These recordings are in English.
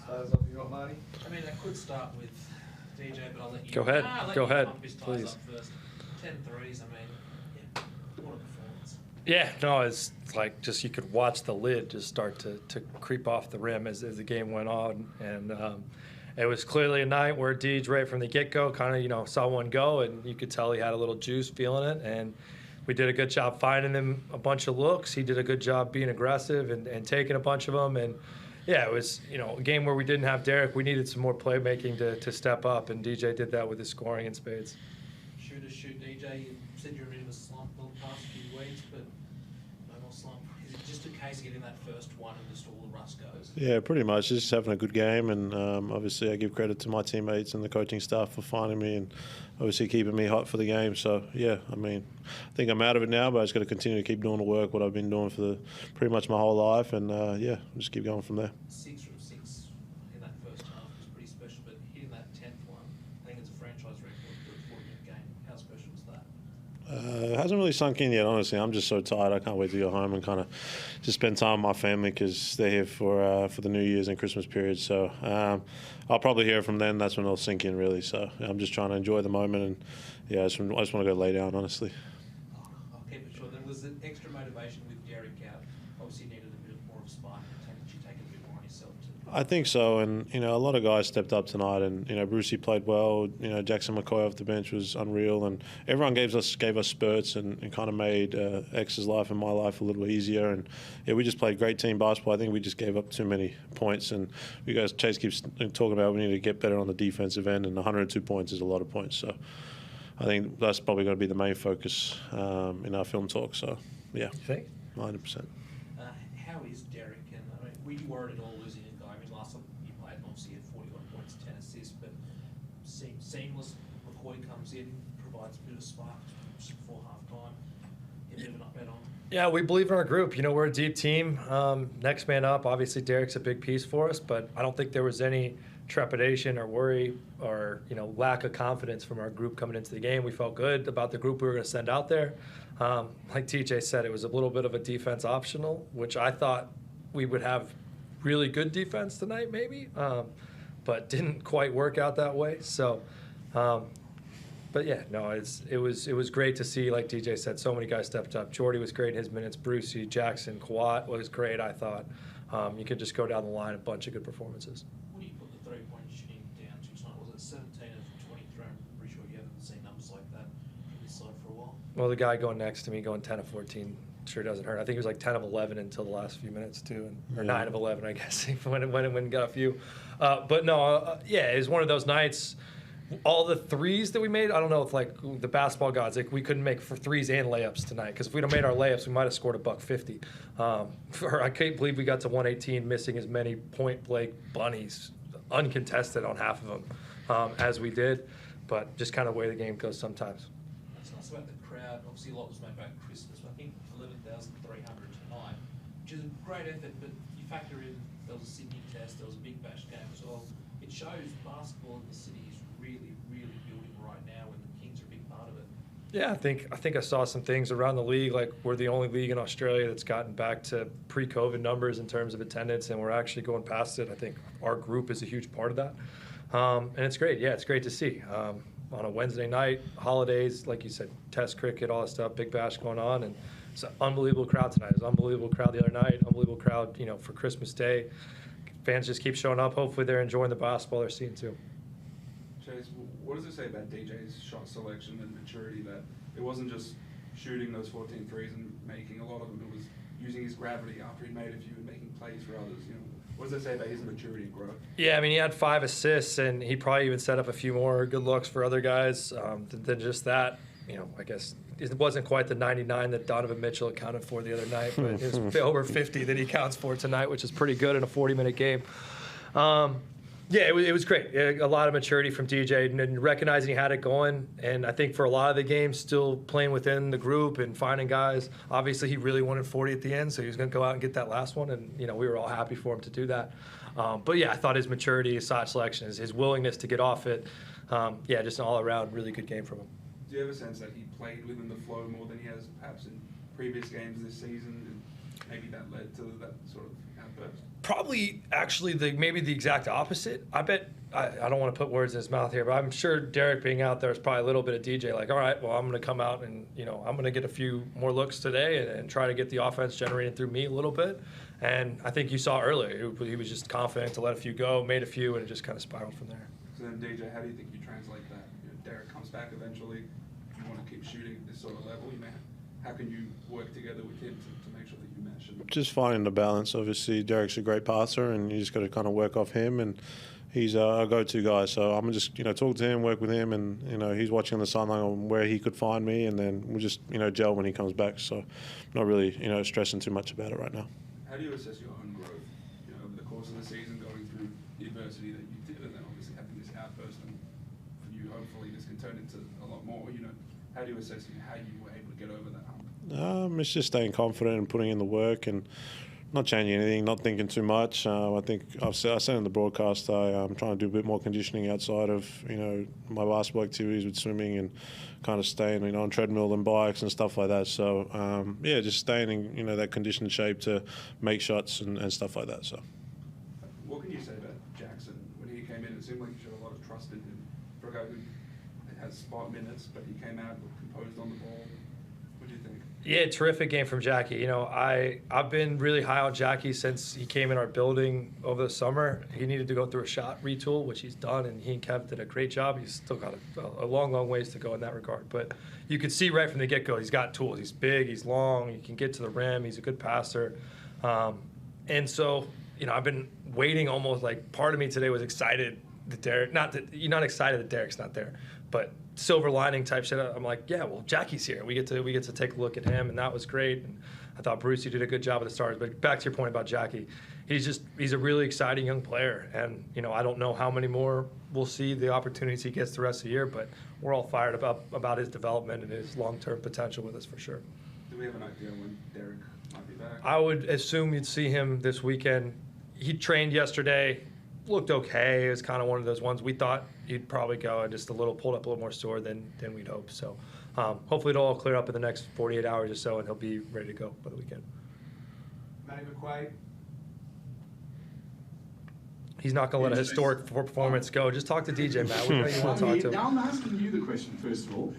Starters up you got, Marty? I mean, I could start with DJ, but I'll let you. Go ahead. Go ahead, Pump his please. Up first. 10 threes. I mean, yeah, what a performance. Yeah, no, it's like just you could watch the lid just start to creep off the rim as the game went on, and it was clearly a night where Deej right from the get-go kind of saw one go, and you could tell he had a little juice feeling it, and we did a good job finding him a bunch of looks. He did a good job being aggressive and taking a bunch of them, and yeah, it was a game where we didn't have Derek. We needed some more playmaking to step up, and DJ did that with his scoring in spades. Shoot, DJ. You said you're in a slump the past few weeks, but no more slump. Is it just a case of getting that first one and just all the rust goes? Yeah, pretty much. Just having a good game, and obviously I give credit to my teammates and the coaching staff for finding me and obviously keeping me hot for the game. So, yeah, I mean, I think I'm out of it now, but I just got to continue to keep doing the work, what I've been doing for pretty much my whole life, and, yeah, just keep going from there. 6 from 6 in that first half was pretty special, but hitting that 10th one, I think it's a franchise record for a 40-minute game. How special was that? It hasn't really sunk in yet, honestly. I'm just so tired. I can't wait to go home and kind of just spend time with my family because they're here for the New Year's and Christmas period. So I'll probably hear from them. That's when it'll sink in, really. So I'm just trying to enjoy the moment, and yeah, I just want to go lay down, honestly. I'll keep it short. There was an extra motivation with Derek out. Obviously, you needed a bit more of a spark. Did you take it a bit more on yourself too? I think so, and a lot of guys stepped up tonight, and Brucey played well. Jackson McCoy off the bench was unreal, and everyone gave us spurts and kind of made X's life and my life a little bit easier. And yeah, we just played great team basketball. I think we just gave up too many points, and you guys Chase keeps talking about we need to get better on the defensive end, and 102 points is a lot of points. So I think that's probably going to be the main focus in our film talk. So yeah, You think? 100%. How is Derek? And I mean, were you worried at all losing a guy? I mean, last time you played, obviously, had 41 points, 10 assists, but seamless. McCoy comes in, provides a bit of spark just before half-time. You bit of an up-bet on. Yeah, we believe in our group. We're a deep team. Next man up, obviously Derek's a big piece for us, but I don't think there was any trepidation or worry or lack of confidence from our group coming into the game. We felt good about the group we were going to send out there. Like TJ said, it was a little bit of a defense optional, which I thought we would have really good defense tonight maybe, but didn't quite work out that way. So, but yeah, no, it was great to see, like DJ said, so many guys stepped up. Jordy was great in his minutes. Brucey, Jackson, Kawat was great, I thought. You could just go down the line, a bunch of good performances. What do you put the three-point shooting down to tonight? Was it 17 of 23? I'm pretty sure you haven't seen numbers like that from this side for a while. Well, the guy going next to me going 10 of 14 sure doesn't hurt. I think he was like 10 of 11 until the last few minutes too, or 9 of 11, I guess, when it got a few. But no, yeah, it was one of those nights. All the threes that we made, I don't know if like the basketball gods, like we couldn't make for threes and layups tonight, because if we'd have made our layups, we might have scored $150. I can't believe we got to 118, missing as many point blank bunnies, uncontested on half of them, as we did. But just kind of the way the game goes sometimes. That's nice about the crowd. Obviously, a lot was made about Christmas. I think 11,300 tonight, which is a great effort. But you factor in there was a Sydney test, there was a Big Bash game as well. It shows basketball in the city is really, really building right now, and the Kings are a big part of it. Yeah, I think I saw some things around the league, like we're the only league in Australia that's gotten back to pre-COVID numbers in terms of attendance, and we're actually going past it. I think our group is a huge part of that, and it's great. Yeah, it's great to see. On a Wednesday night, holidays, like you said, test cricket, all that stuff, Big Bash going on, and it's an unbelievable crowd tonight. It was an unbelievable crowd the other night, unbelievable crowd, for Christmas Day. Fans just keep showing up. Hopefully they're enjoying the basketball they're seeing too. Chase, what does it say about DJ's shot selection and maturity, that it wasn't just shooting those 14 threes and making a lot of them, it was using his gravity after he made a few and making plays for others? What does that say about his maturity and growth? Yeah, I mean, he had 5 assists, and he probably even set up a few more good looks for other guys than just that. I guess it wasn't quite the 99 that Donovan Mitchell accounted for the other night, but it was over 50 that he counts for tonight, which is pretty good in a 40-minute game. Yeah, it was great. A lot of maturity from DJ and recognizing he had it going. And I think for a lot of the games, still playing within the group and finding guys. Obviously, he really wanted 40 at the end, so he was going to go out and get that last one. And, we were all happy for him to do that. But, yeah, I thought his maturity, his shot selection, his willingness to get off it, just an all-around really good game from him. Do you have a sense that he played within the flow more than he has perhaps in previous games this season? maybe that led to that sort of outburst? Probably actually maybe the exact opposite. I bet I don't want to put words in his mouth here, but I'm sure Derek being out there is probably a little bit of DJ like, all right, well, I'm going to come out and, I'm going to get a few more looks today and try to get the offense generated through me a little bit. And I think you saw earlier, he was just confident to let a few go, made a few, and it just kind of spiraled from there. So then, DJ, how do you think you translate that? Derek comes back eventually. You want to keep shooting at this sort of level. How can you work together with him to make sure that you mesh? Just finding the balance. Obviously, Derek's a great passer, and you just got to kind of work off him. And he's a go-to guy, so I'm just talk to him, work with him, and he's watching on the sideline on where he could find me, and then we'll just gel when he comes back. So, not really stressing too much about it right now. How do you assess your own growth? Over the course of the season, going through the adversity that you did, and then obviously having this outburst, and for you, hopefully, this can turn into a lot more. How do you assess how you were able to get over that hump? It's just staying confident and putting in the work and not changing anything, not thinking too much. I think I said in the broadcast I'm trying to do a bit more conditioning outside of my basketball activities with swimming and kind of staying on treadmill and bikes and stuff like that. So just staying in that conditioned shape to make shots and stuff like that. So what can you say about Jackson when he came in? It seemed like you showed a lot of trust in him for a guy who has spot minutes, but he came out composed on the ball. What do you think? Yeah, terrific game from Jackie. I've been really high on Jackie since he came in our building over the summer. He needed to go through a shot retool, which he's done, and he and Kev did a great job. He's still got a long, long ways to go in that regard. But you could see right from the get-go, he's got tools. He's big, he's long, he can get to the rim, he's a good passer. And so, I've been waiting almost like part of me today was excited that Derek, you're not excited that Derek's not there, but silver lining type shit. I'm like, yeah, well, Jackie's here. We get to take a look at him, and that was great. And I thought Brucey did a good job with the stars. But back to your point about Jackie, he's a really exciting young player, and I don't know how many more we'll see the opportunities he gets the rest of the year, but we're all fired about his development and his long-term potential with us for sure. Do we have an idea when Derek might be back? I would assume you'd see him this weekend. He trained yesterday. Looked okay. It was kind of one of those ones we thought he'd probably go and just pulled up a little more sore than we'd hoped. So hopefully it'll all clear up in the next 48 hours or so, and he'll be ready to go by the weekend. Matty McQuaid. He's not going to let a historic performance go. Just talk to DJ, Matt. What do you want to talk to? Now I'm asking you the question first of all.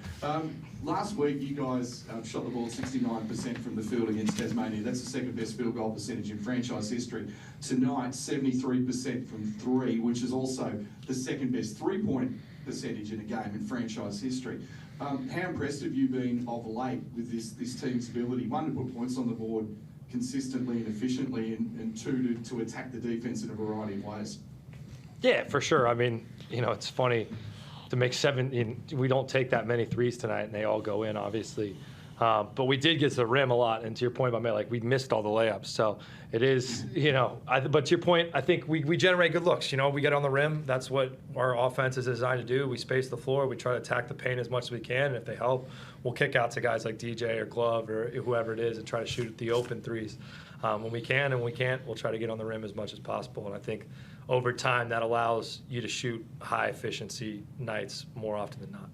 Last week you guys shot the ball 69% from the field against Tasmania. That's the second best field goal percentage in franchise history. Tonight, 73% from three, which is also the second best three-point percentage in a game in franchise history. How impressed have you been of late with this team's ability, one, to put points on the board consistently and efficiently, and two, to attack the defense in a variety of ways? Yeah, for sure. I mean, it's funny to make seven. We don't take that many threes tonight, and they all go in, obviously. But we did get to the rim a lot, and to your point about May, we missed all the layups. So it is, but to your point, I think we generate good looks. We get on the rim. That's what our offense is designed to do. We space the floor. We try to attack the paint as much as we can, and if they help, we'll kick out to guys like DJ or Glove or whoever it is and try to shoot the open threes. When we can, and when we can't, we'll try to get on the rim as much as possible. And I think over time that allows you to shoot high-efficiency nights more often than not.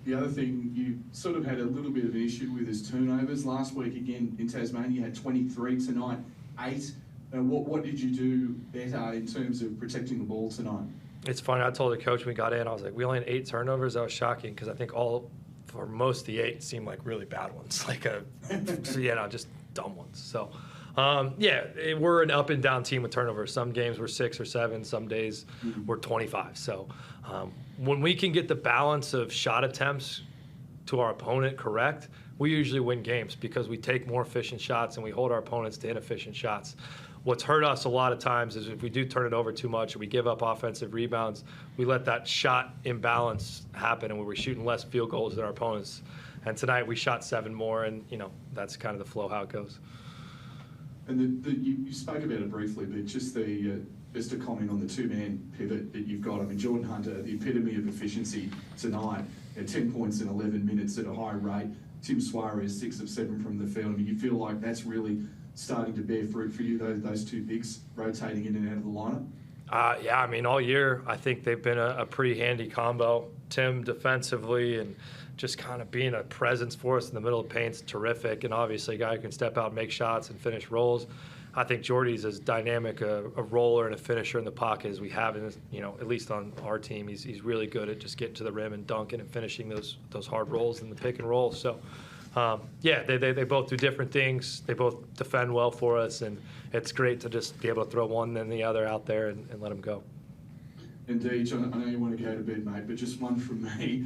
The other thing you sort of had a little bit of an issue with is turnovers. Last week, again, in Tasmania, you had 23, tonight 8. What did you do better in terms of protecting the ball tonight? It's funny, I told the coach when we got in, I was like, we only had 8 turnovers. That was shocking because I think for most of the 8 seemed like really bad ones, just dumb ones. So, we're an up and down team with turnovers. Some games we're 6 or 7, some days we're 25. So when we can get the balance of shot attempts to our opponent correct, we usually win games because we take more efficient shots and we hold our opponents to inefficient shots. What's hurt us a lot of times is if we do turn it over too much or we give up offensive rebounds, we let that shot imbalance happen and we're shooting less field goals than our opponents. And tonight we shot 7 more, and that's kind of the flow how it goes. And you spoke about it briefly, but just a comment on the two-man pivot that you've got. I mean, Jordan Hunter, the epitome of efficiency tonight, at 10 points in 11 minutes at a high rate. Tim Suarez, 6 of 7 from the field. I mean, you feel like that's really starting to bear fruit for you, those two bigs rotating in and out of the lineup? All year I think they've been a pretty handy combo. Tim defensively and just kind of being a presence for us in the middle of the paint's terrific. And obviously a guy who can step out and make shots and finish rolls. I think Jordy's as dynamic a roller and a finisher in the pocket as we have, in, at least on our team. He's really good at just getting to the rim and dunking and finishing those hard rolls in the pick and roll. So, they both do different things. They both defend well for us, and it's great to just be able to throw one and the other out there and let them go. And Deej, I know you want to go to bed, mate, but just one from me.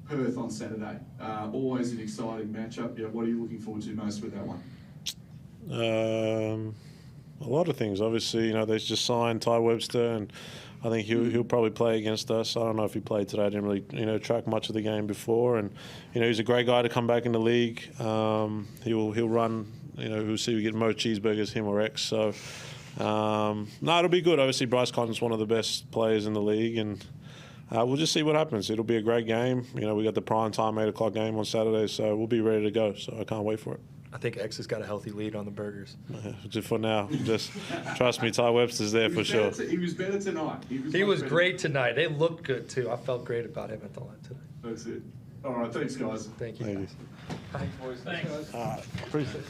Perth on Saturday. Always an exciting matchup. Yeah, what are you looking forward to most with that one? A lot of things. Obviously, they just signed Ty Webster, and I think he'll probably play against us. I don't know if he played today. I didn't really, track much of the game before, and he's a great guy to come back in the league. He'll run. We'll see if we get Mo cheeseburgers, him or X. So, it'll be good. Obviously, Bryce Cotton's one of the best players in the league, and we'll just see what happens. It'll be a great game. We got the prime time 8:00 game on Saturday, so we'll be ready to go. So I can't wait for it. I think X has got a healthy lead on the burgers. Just for now. Just trust me, Ty Webster's there for sure. He was better tonight. He was great tonight. They looked good, too. I felt great about him at the line tonight. That's it. All right, thanks, guys. Thank you. Thank you. Thanks, boys. Thanks. Appreciate it.